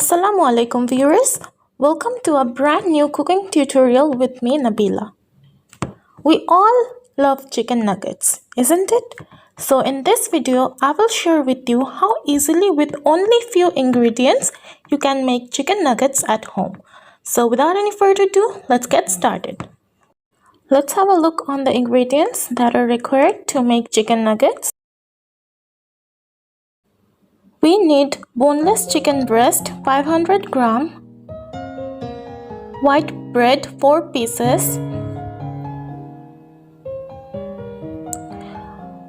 Assalamualaikum viewers, welcome to a brand new cooking tutorial with me Nabila. We all love chicken nuggets, isn't it? So in this video, I will share with you how easily with only few ingredients you can make chicken nuggets at home. So without any further ado, let's get started. Let's have a look on the ingredients that are required to make chicken nuggets. We need boneless chicken breast 500 gram, white bread 4 pieces,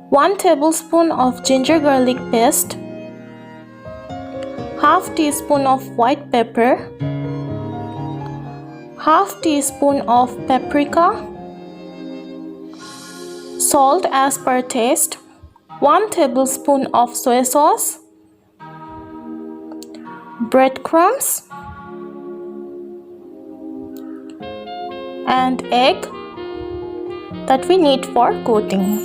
1 tablespoon of ginger garlic paste, half teaspoon of white pepper, half teaspoon of paprika, salt as per taste, 1 tablespoon of soy sauce, breadcrumbs, and egg that we need for coating.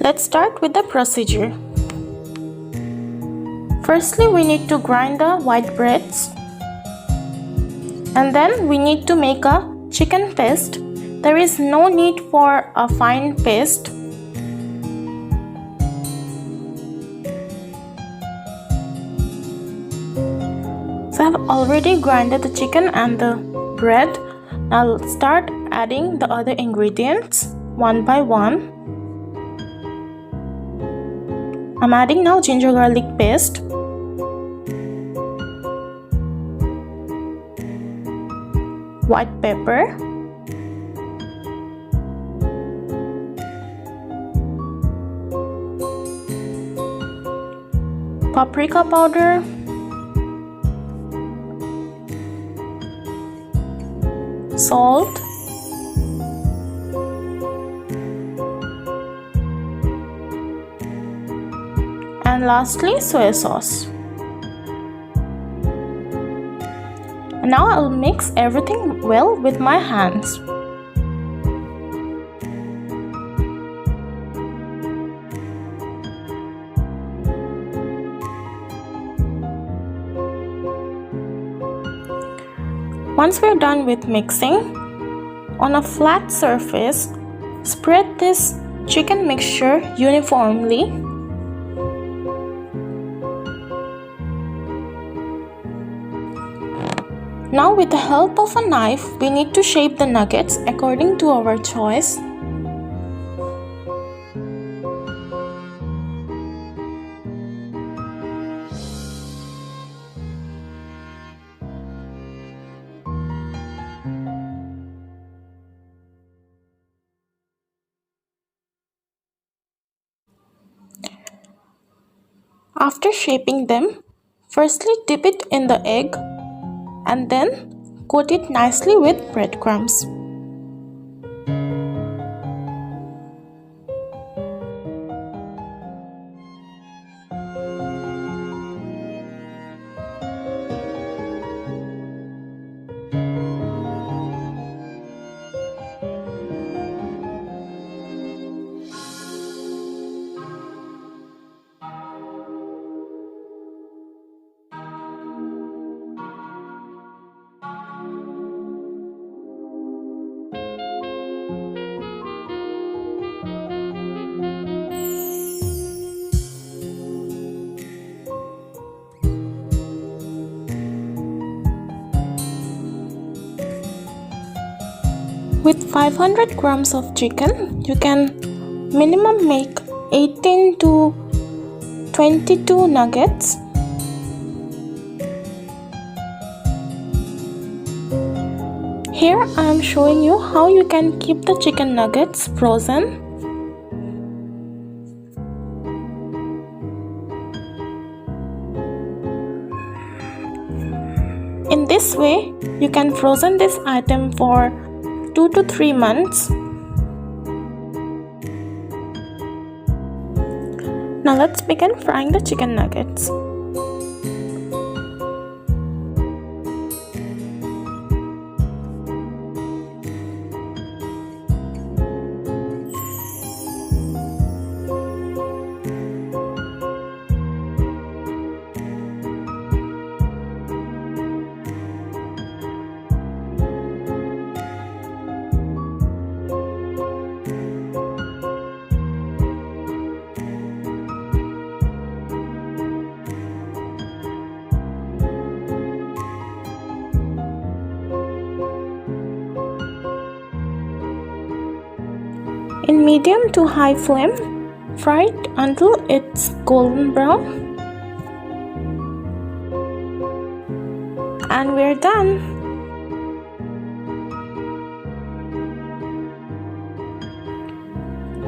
Let's start with the procedure. Firstly, we need to grind the white breads, and then we need to make a chicken paste. There is no need for a fine paste. So I have already grinded the chicken and the bread. Now I'll start adding the other ingredients one by one. I'm adding now ginger garlic paste, white pepper, paprika powder, salt, and lastly soy sauce. And now I'll mix everything well with my hands. Once we're done with mixing, on a flat surface, spread this chicken mixture uniformly. Now with the help of a knife, we need to shape the nuggets according to our choice. After shaping them, firstly dip it in the egg and then coat it nicely with breadcrumbs. With 500 grams of chicken, you can minimum make 18 to 22 nuggets. Here I am showing you how you can keep the chicken nuggets frozen. In this way, you can frozen this item for 2 to 3 months. Now let's begin frying the chicken nuggets. medium to high flame. Fry it until it's golden brown. And we're done.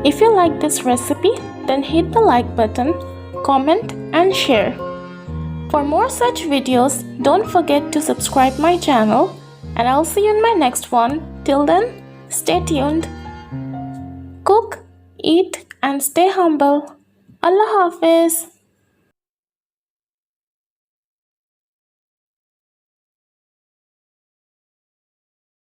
If you like this recipe, then hit the like button, comment and share. For more such videos, don't forget to subscribe my channel, and I'll see you in my next one. Till then, stay tuned. Cook, eat and stay humble. Allah Hafiz.